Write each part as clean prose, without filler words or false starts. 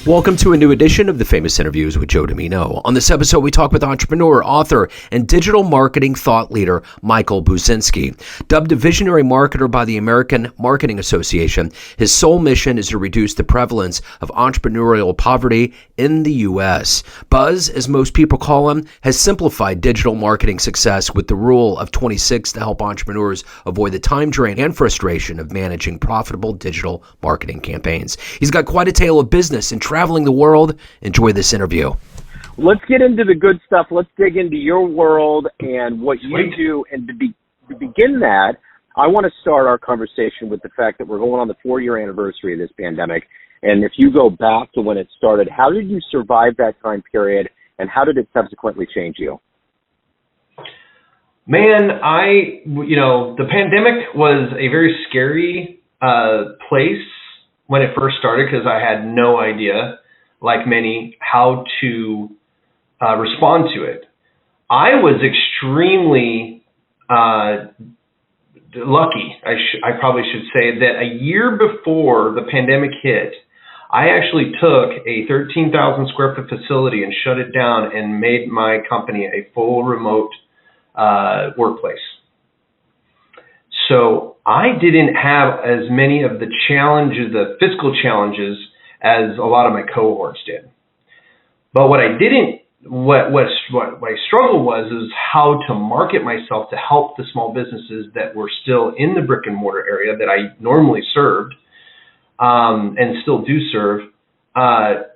Welcome to a new edition of the Famous Interviews with Joe Dimino. On this episode, we talk with entrepreneur, author, and digital marketing thought leader Michael Buzinski. Dubbed a visionary marketer by the American Marketing Association, his sole mission is to reduce the prevalence of entrepreneurial poverty in the U.S. Buzz, as most people call him, has simplified digital marketing success with the rule of 26 to help entrepreneurs avoid the time drain and frustration of managing profitable digital marketing campaigns. He's got quite a tale of business and traveling the world. Enjoy this interview. Let's get into the good stuff. Let's dig into your world and what you do. And to begin that, I want to start our conversation with the fact that we're going on the 4-year anniversary of this pandemic. And if you go back to when it started, how did you survive that time period, and how did it subsequently change you? Man, the pandemic was a very scary place when it first started, because I had no idea, like many, how to respond to it. I was extremely lucky, I probably should say, that a year before the pandemic hit, I actually took a 13,000 square foot facility and shut it down and made my company a full remote workplace. So I didn't have as many of the challenges, the fiscal challenges, as a lot of my cohorts did. But what I struggled is how to market myself to help the small businesses that were still in the brick and mortar area that I normally served, and still do serve,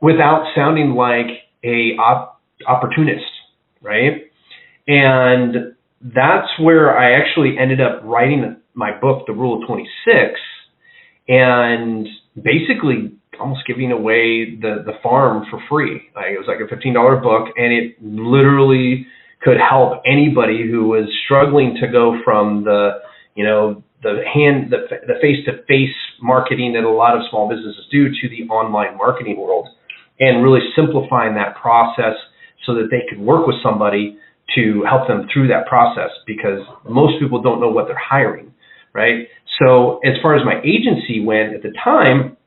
without sounding like a opportunist, right? And that's where I actually ended up writing my book, The Rule of 26, and basically almost giving away the farm for free. It was like a $15 book, and it literally could help anybody who was struggling to go from the face-to-face marketing that a lot of small businesses do to the online marketing world, and really simplifying that process so that they could work with somebody to help them through that process, because most people don't know what they're hiring, right? So as far as my agency went at the time,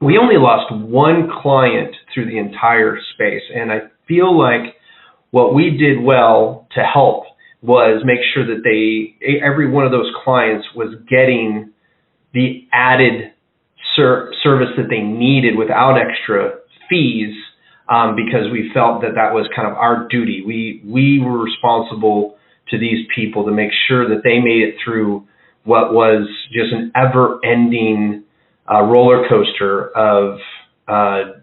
we only lost one client through the entire space. And I feel like what we did well to help was make sure that every one of those clients was getting the added service that they needed without extra fees, because we felt that was kind of our duty. We were responsible to these people to make sure that they made it through what was just an ever-ending roller coaster of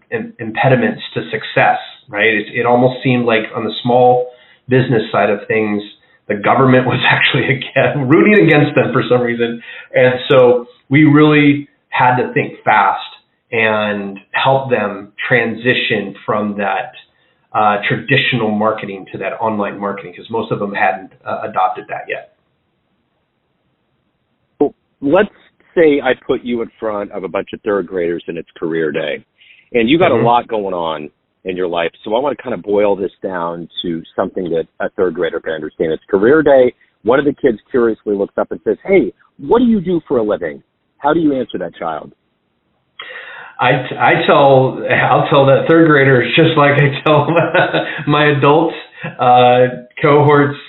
impediments to success, right? It almost seemed like on the small business side of things, the government was actually rooting against them for some reason. And so we really had to think fast and help them transition from that traditional marketing to that online marketing, because most of them hadn't adopted that yet. Well, let's say I put you in front of a bunch of third graders and it's career day, and you got a lot going on in your life. So I want to kind of boil this down to something that a third grader can understand. It's career day. One of the kids curiously looks up and says, "Hey, what do you do for a living?" How do you answer that child? I'll tell that third graders just like I tell my adult cohorts.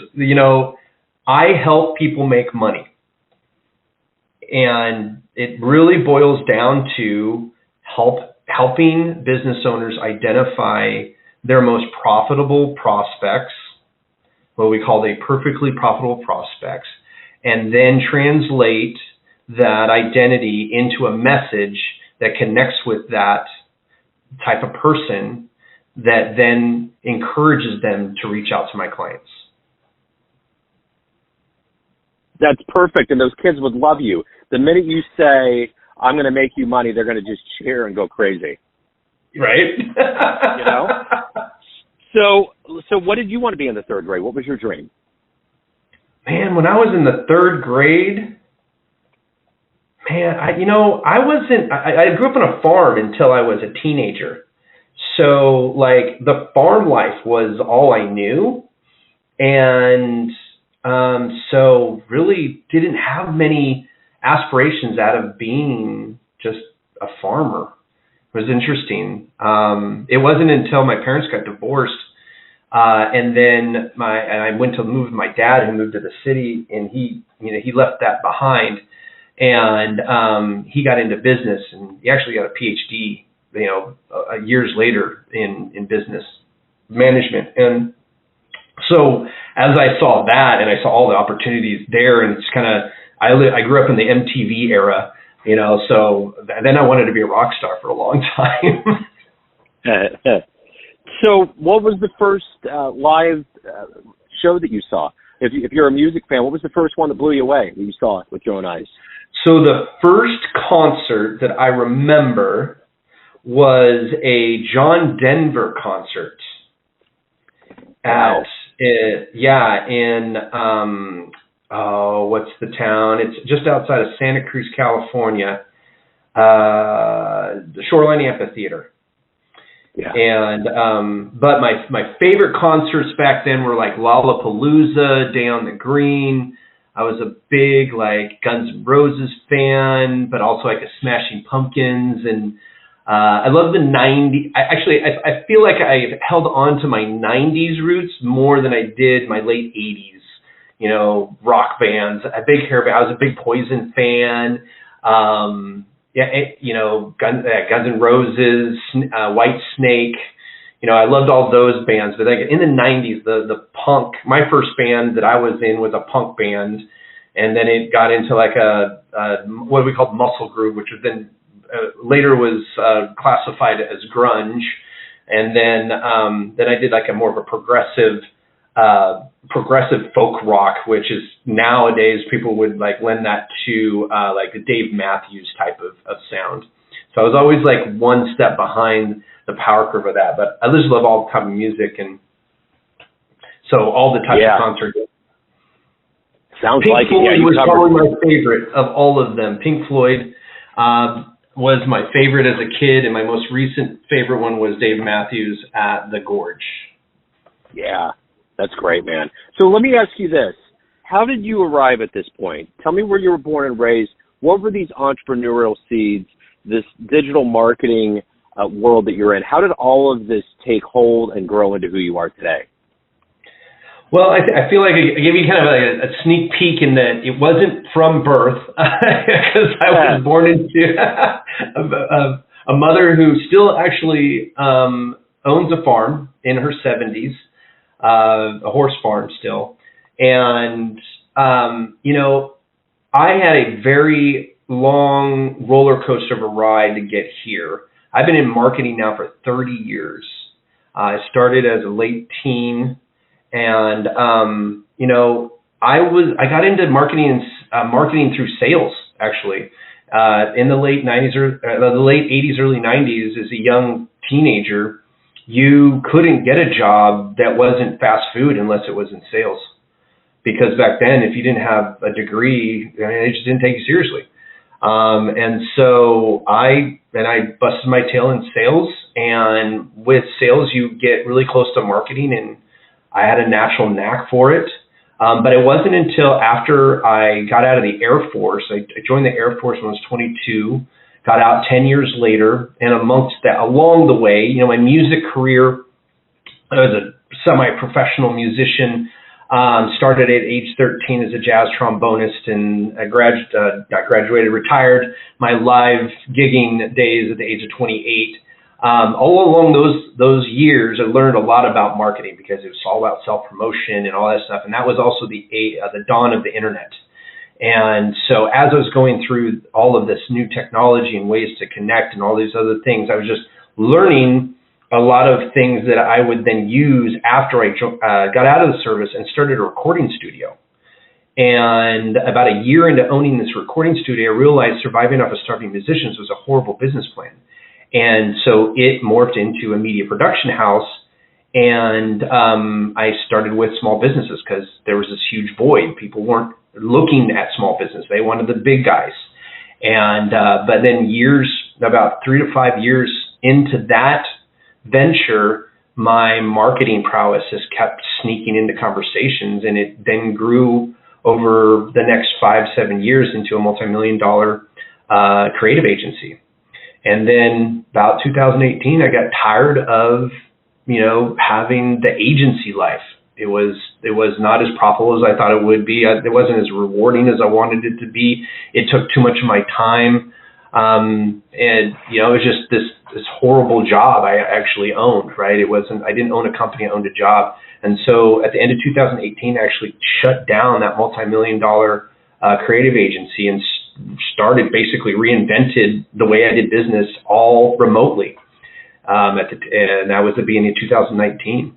I help people make money. And it really boils down to helping business owners identify their most profitable prospects, what we call the perfectly profitable prospects, and then translate that identity into a message that connects with that type of person that then encourages them to reach out to my clients. That's perfect, and those kids would love you. The minute you say, "I'm going to make you money," they're going to just cheer and go crazy. Right? So what did you want to be in the third grade? What was your dream? Man, when I was in the third grade, I grew up on a farm until I was a teenager. So, the farm life was all I knew. And so really didn't have many aspirations out of being just a farmer. was interesting. It wasn't until my parents got divorced, and then I went to move with my dad, who moved to the city, and he left that behind, and he got into business, and he actually got a PhD, years later in business management. And so as I saw that, and I saw all the opportunities there, and it's kind of, I grew up in the MTV era, so then I wanted to be a rock star for a long time. So what was the first live show that you saw? If you're a music fan, what was the first one that blew you away that you saw with your own eyes? So the first concert that I remember was a John Denver concert Wow. in what's the town? It's just outside of Santa Cruz, California, the Shoreline Amphitheater. Yeah. And but my favorite concerts back then were like Lollapalooza, Day on the Green. I was a big like Guns N' Roses fan, but also like a Smashing Pumpkins, and I love the 90s. I feel like I held on to my 90s roots more than I did my late 80s, rock bands. A big hair band. I was a big Poison fan. Guns N' Roses, White Snake. I loved all those bands. But like in the 90s, the punk, my first band that I was in was a punk band. And then it got into like a what we called muscle group, which was then later was classified as grunge. And then I did like a more of a progressive folk rock, which is nowadays people would like lend that to like the Dave Matthews type of sound. So I was always like one step behind the power curve of that. But I just love all type of music, and so all the types of concerts. Sounds Pink like Floyd it. was probably my favorite of all of them. Pink Floyd was my favorite as a kid, and my most recent favorite one was Dave Matthews at the Gorge. Yeah, that's great, man. So let me ask you this. How did you arrive at this point? Tell me where you were born and raised. What were these entrepreneurial seeds, this digital marketing world that you're in? How did all of this take hold and grow into who you are today? Well, I feel like I gave you kind of a sneak peek in that it wasn't from birth, because I was born into a mother who still actually owns a farm in her 70s, a horse farm still. And, I had a very long roller coaster of a ride to get here. I've been in marketing now for 30 years. I started as a late teen. And, I got into marketing through sales, actually, in the late 90s or the late 80s, early 90s. As a young teenager, you couldn't get a job that wasn't fast food unless it was in sales, because back then, if you didn't have a degree, they just didn't take you seriously. And so I busted my tail in sales, and with sales, you get really close to marketing, and I had a natural knack for it. But it wasn't until after I got out of the Air Force. I joined the Air Force when I was 22, got out 10 years later, and amongst that, along the way, my music career, I was a semi-professional musician, started at age 13 as a jazz trombonist, and I got graduated, retired my live gigging days at the age of 28. All along those years, I learned a lot about marketing, because it was all about self-promotion and all that stuff. And that was also the dawn of the internet. And so as I was going through all of this new technology and ways to connect and all these other things, I was just learning a lot of things that I would then use after I got out of the service and started a recording studio. And about a year into owning this recording studio, I realized surviving off of starving musicians was a horrible business plan. And so it morphed into a media production house, and I started with small businesses because there was this huge void. People weren't looking at small business. They wanted the big guys. And but then about 3 to 5 years into that venture, my marketing prowess just kept sneaking into conversations, and it then grew over the next 5-7 years into a multi-million-dollar creative agency. And then about 2018, I got tired of, having the agency life. It was not as profitable as I thought it would be. It wasn't as rewarding as I wanted it to be. It took too much of my time. And, it was just this horrible job I actually owned, right? I didn't own a company, I owned a job. And so at the end of 2018, I actually shut down that multi-million-dollar creative agency and started, basically reinvented the way I did business all remotely. And that was the beginning of 2019.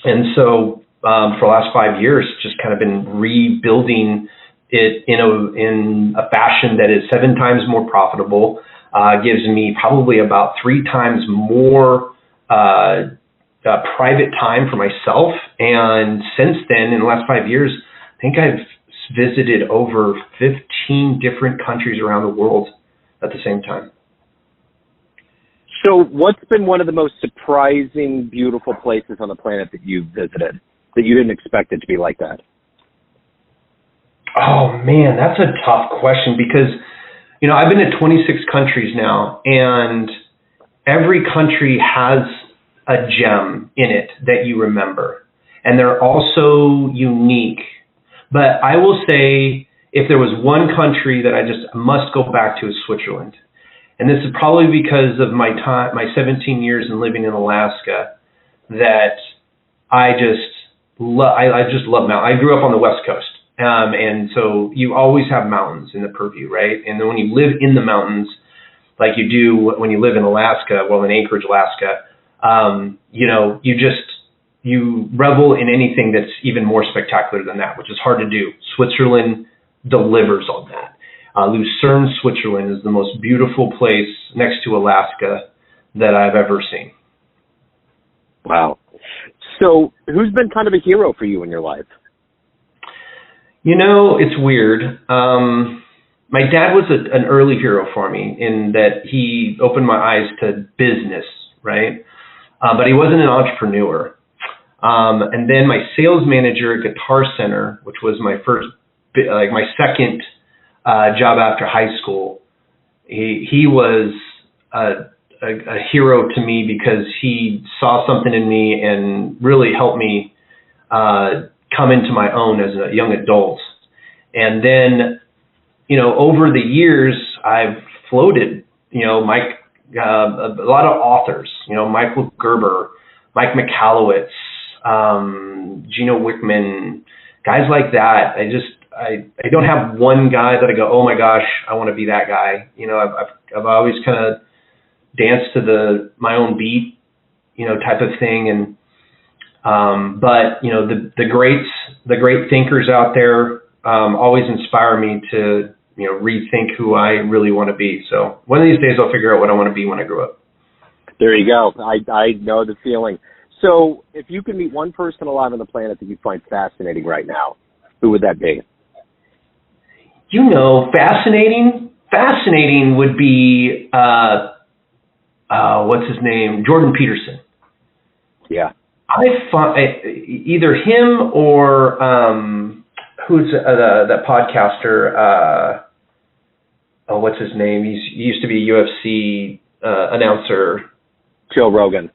And so for the last 5 years, just kind of been rebuilding it in a fashion that is 7 times more profitable, gives me probably about 3 times more private time for myself. And since then, in the last 5 years, I think I've visited over 15 different countries around the world at the same time. So what's been one of the most surprising, beautiful places on the planet that you've visited that you didn't expect it to be like that? Oh, man, that's a tough question because, I've been to 26 countries now, and every country has a gem in it that you remember, and they're also unique. But I will say, if there was one country that I just must go back to, is Switzerland. And this is probably because of my 17 years in living in Alaska, that I just love mountains. I grew up on the West Coast. And so you always have mountains in the purview, right? And then when you live in the mountains, like you do when you live in Alaska, in Anchorage, Alaska, you revel in anything that's even more spectacular than that, which is hard to do. Switzerland delivers on that. Lucerne, Switzerland is the most beautiful place next to Alaska that I've ever seen. Wow. So who's been kind of a hero for you in your life? It's weird. My dad was an early hero for me in that he opened my eyes to business, right? But he wasn't an entrepreneur. And then my sales manager at Guitar Center, which was my second job after high school, he was a hero to me because he saw something in me and really helped me come into my own as a young adult. And then, over the years, I've floated, a lot of authors, Michael Gerber, Mike Michalowicz, Gino Wickman, guys like that. I don't have one guy that I go, oh my gosh, I want to be that guy. I've always kind of danced to my own beat, type of thing. And, but the great thinkers out there, always inspire me to, rethink who I really want to be. So one of these days I'll figure out what I want to be when I grow up. There you go. I know the feeling. So if you could meet one person alive on the planet that you find fascinating right now, who would that be? Fascinating would be, what's his name? Jordan Peterson. Yeah. I find either him or who's that podcaster? What's his name? He used to be a UFC announcer. Joe Rogan.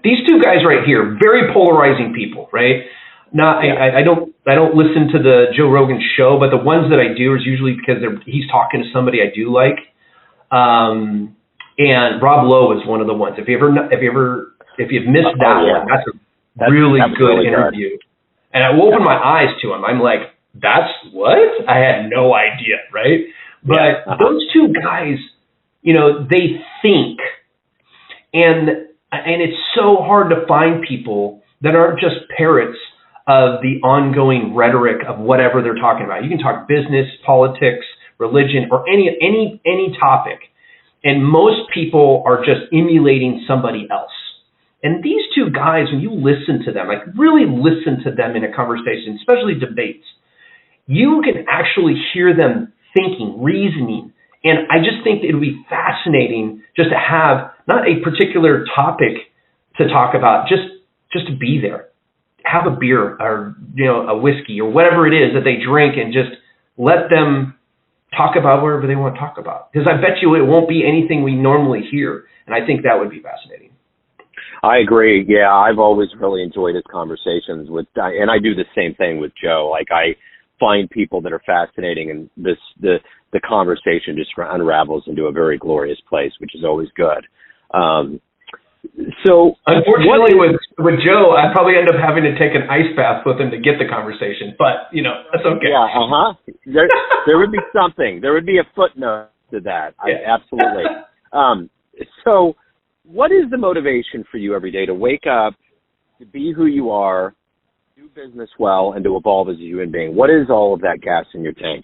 These two guys right here, very polarizing people, right? I don't listen to the Joe Rogan show, but the ones that I do is usually because he's talking to somebody I do like. And Rob Lowe is one of the ones. If you've missed that one, that's a really good interview. And I will open my eyes to him. I'm like, that's what? I had no idea, right? But those two guys, they think, and it's so hard to find people that aren't just parrots of the ongoing rhetoric of whatever they're talking about. You can talk business, politics, religion, or any topic. And most people are just emulating somebody else. And these two guys, when you listen to them, like really listen to them in a conversation, especially debates, you can actually hear them thinking, reasoning. And I just think it would be fascinating just to have not a particular topic to talk about, just to be there. Have a beer or, a whiskey or whatever it is that they drink and just let them talk about whatever they want to talk about. Because I bet you it won't be anything we normally hear. And I think that would be fascinating. I agree. Yeah, I've always really enjoyed his conversations and I do the same thing with Joe. Like, I find people that are fascinating, and the conversation just unravels into a very glorious place, which is always good. So unfortunately, with Joe, I'd probably end up having to take an ice bath with him to get the conversation, but that's okay. Yeah, there would be something. There would be a footnote to that. Yeah. Absolutely. So what is the motivation for you every day to wake up, to be who you are, do business well, and to evolve as a human being? What is all of that gas in your tank?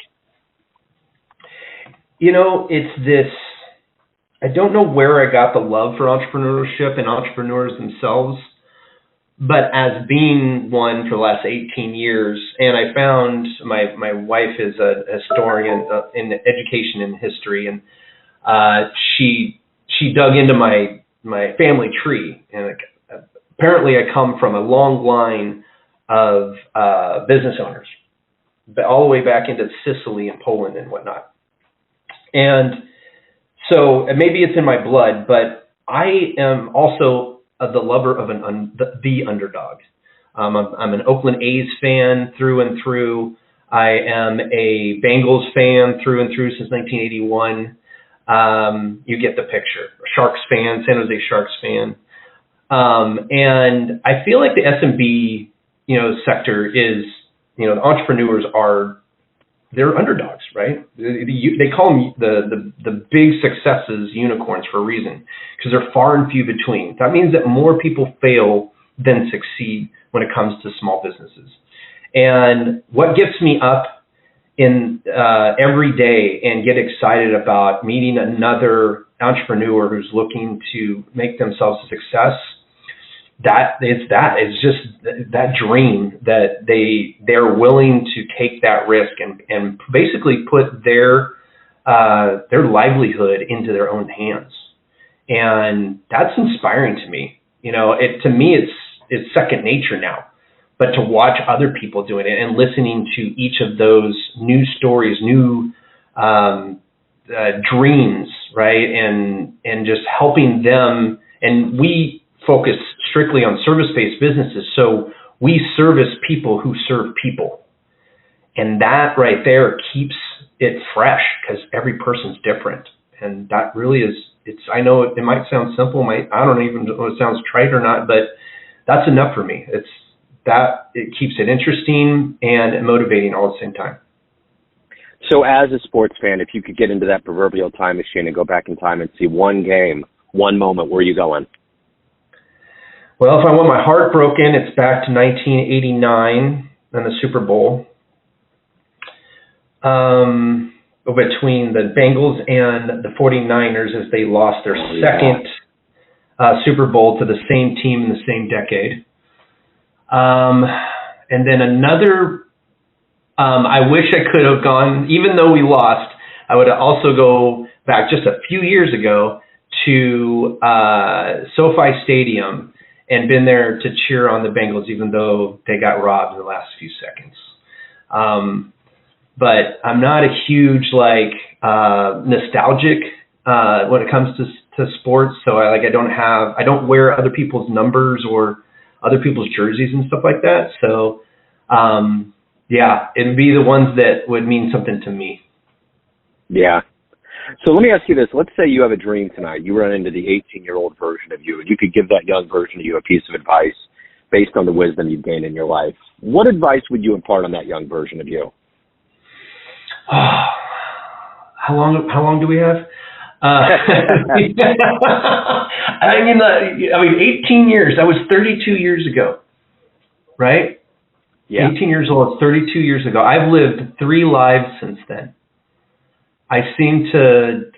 It's this, I don't know where I got the love for entrepreneurship and entrepreneurs themselves, but as being one for the last 18 years, and I found my wife is a historian in education and history, and she dug into my family tree, and apparently I come from a long line of business owners, but all the way back into Sicily and Poland and whatnot. And so maybe it's in my blood, but I am also the lover of the underdog. I'm an Oakland A's fan through and through. I am a Bengals fan through and through since 1981. You get the picture. Sharks fan, San Jose Sharks fan. And I feel like the SMB, sector is, the entrepreneurs they're underdogs, right? They call them the big successes unicorns for a reason, because they're far and few between. That means that more people fail than succeed when it comes to small businesses. And what gets me up in every day and get excited about meeting another entrepreneur who's looking to make themselves a success, it's just that dream that they're willing to take that risk and basically put their livelihood into their own hands. And that's inspiring to me. To me it's second nature now. But to watch other people doing it and listening to each of those new stories, new dreams, right? And just helping them. And we focus strictly on service-based businesses. So we service people who serve people. And that right there keeps it fresh, because every person's different. And that really is, I know it might sound simple. I don't even know if it sounds trite or not, but that's enough for me. It keeps it interesting and motivating all at the same time. So as a sports fan, if you could get into that proverbial time machine and go back in time and see one game, one moment, where are you going? Well, if I want my heart broken, it's back to 1989 and the Super Bowl. Between the Bengals and the 49ers, as they lost their second Super Bowl to the same team in the same decade. And then another, I wish I could have gone, even though we lost, I would also go back just a few years ago to SoFi Stadium and been there to cheer on the Bengals, even though they got robbed in the last few seconds. But I'm not a huge nostalgic when it comes to sports. So I don't wear other people's numbers or other people's jerseys and stuff like that. So it'd be the ones that would mean something to me. Yeah. So let me ask you this. Let's say you have a dream tonight. You run into the 18-year-old version of you, and you could give that young version of you a piece of advice based on the wisdom you've gained in your life. What advice would you impart on that young version of you? How long do we have? 18 years. That was 32 years ago, right? Yeah. 18 years old. It's 32 years ago. I've lived 3 lives since then. I seem to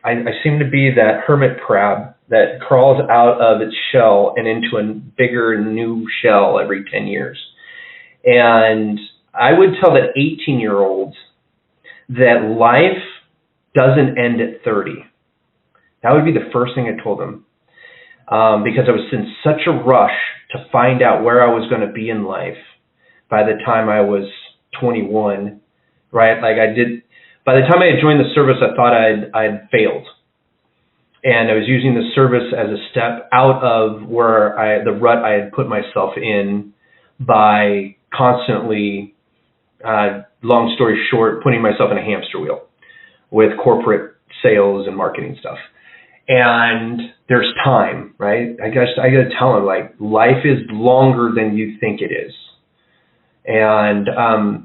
be that hermit crab that crawls out of its shell and into a bigger new shell every 10 years. And I would tell that 18-year-olds that life doesn't end at 30. That would be the first thing I told them. Because I was in such a rush to find out where I was going to be in life by the time I was 21, right? by the time I had joined the service, I thought I'd failed. And I was using the service as a step out of the rut I had put myself in by constantly, long story short, putting myself in a hamster wheel with corporate sales and marketing stuff. And there's time, right? I got to tell them, like, life is longer than you think it is. And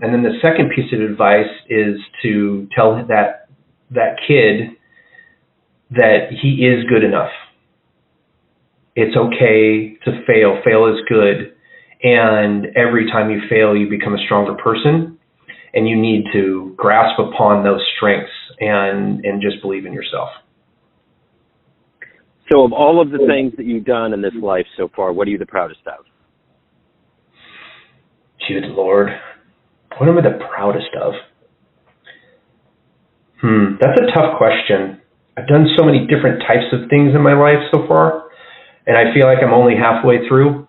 then the second piece of advice is to tell that kid that he is good enough. It's okay to fail. Fail is good. And every time you fail, you become a stronger person. And you need to grasp upon those strengths and just believe in yourself. So of all of the things that you've done in this life so far, what are you the proudest of? Good Lord. What am I the proudest of? That's a tough question. I've done so many different types of things in my life so far, and I feel like I'm only halfway through.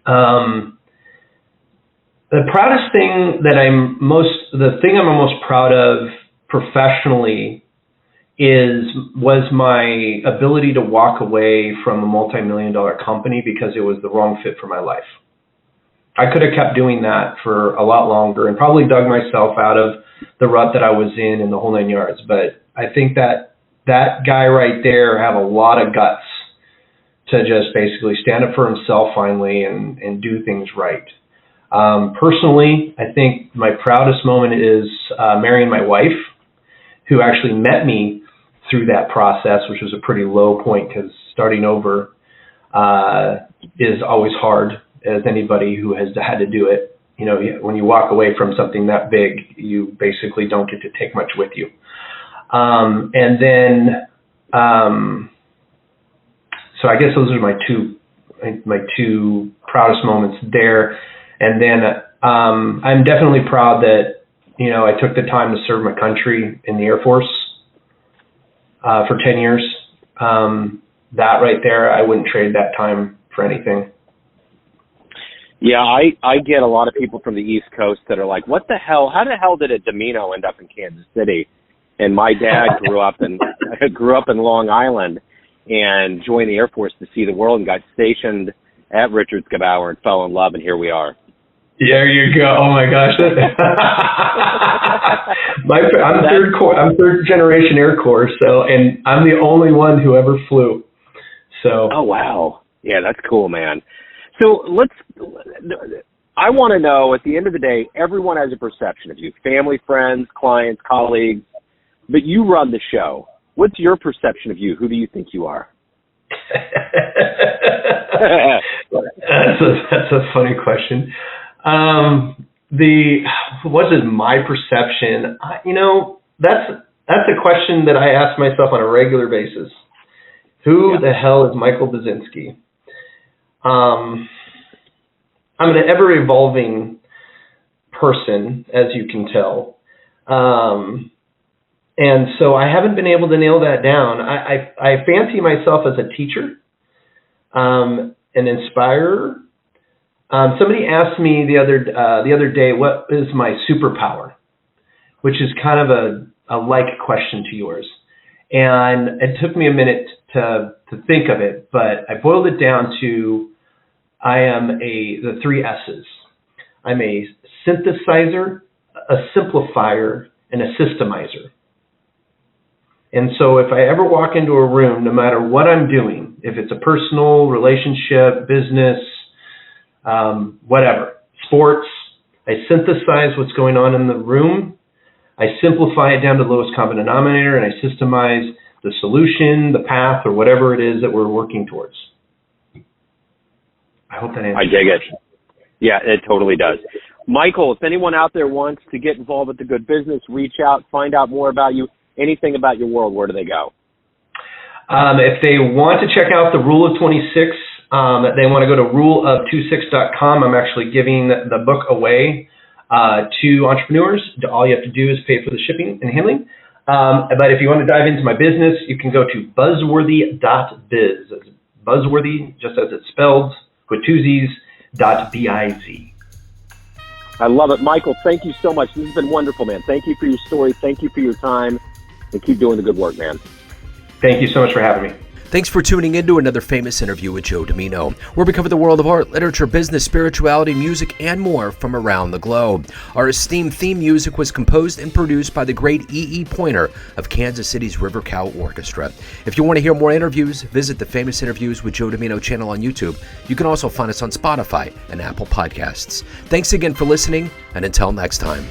The proudest thing I'm most proud of professionally was my ability to walk away from a multi-million-dollar company because it was the wrong fit for my life. I could have kept doing that for a lot longer and probably dug myself out of the rut that I was in the whole 9 yards. But I think that guy right there had a lot of guts to just basically stand up for himself finally and do things right. Personally, I think my proudest moment is marrying my wife, who actually met me through that process, which was a pretty low point because starting over is always hard, as anybody who has had to do it. You know, when you walk away from something that big, you basically don't get to take much with you. And then, so I guess those are my two proudest moments there. And then I'm definitely proud that, you know, I took the time to serve my country in the Air Force for 10 years. That right there, I wouldn't trade that time for anything. Yeah, I get a lot of people from the East Coast that are like, what the hell? How the hell did a Dimino end up in Kansas City? And my dad grew up in Long Island and joined the Air Force to see the world and got stationed at Richards Gebaur and fell in love, and here we are. There you go. Oh my gosh. I'm third generation Air Corps, and I'm the only one who ever flew. So. Oh wow. Yeah, that's cool, man. So I want to know, at the end of the day, everyone has a perception of you, family, friends, clients, colleagues, but you run the show. What's your perception of you? Who do you think you are? That's a funny question. What is my perception? That's a question that I ask myself on a regular basis. Who the hell is Michael Buzinski? I'm an ever-evolving person, as you can tell. And so I haven't been able to nail that down. I fancy myself as a teacher, an inspirer. Somebody asked me the other day, what is my superpower? Which is kind of a like question to yours. And it took me a minute to think of it, but I boiled it down to I am the three S's. I'm a synthesizer, a simplifier, and a systemizer. And so if I ever walk into a room, no matter what I'm doing, if it's a personal, relationship, business, whatever, sports, I synthesize what's going on in the room. I simplify it down to the lowest common denominator, and I systemize the solution, the path, or whatever it is that we're working towards. I hope that answers. I dig it. Yeah, it totally does. Michael, if anyone out there wants to get involved with the good business, reach out, find out more about you, anything about your world, where do they go? If they want to check out the Rule of 26, they want to go to ruleof26.com. I'm actually giving the book away to entrepreneurs. All you have to do is pay for the shipping and handling. But if you want to dive into my business, you can go to buzzworthy.biz. It's buzzworthy, just as it's spelled, with two Z's, .biz. I love it. Michael, thank you so much. This has been wonderful, man. Thank you for your story. Thank you for your time. And keep doing the good work, man. Thank you so much for having me. Thanks for tuning in to another famous interview with Joe Dimino, where we cover the world of art, literature, business, spirituality, music, and more from around the globe. Our esteemed theme music was composed and produced by the great E.E. Pointer of Kansas City's River Cow Orchestra. If you want to hear more interviews, visit the Famous Interviews with Joe Dimino channel on YouTube. You can also find us on Spotify and Apple Podcasts. Thanks again for listening, and until next time.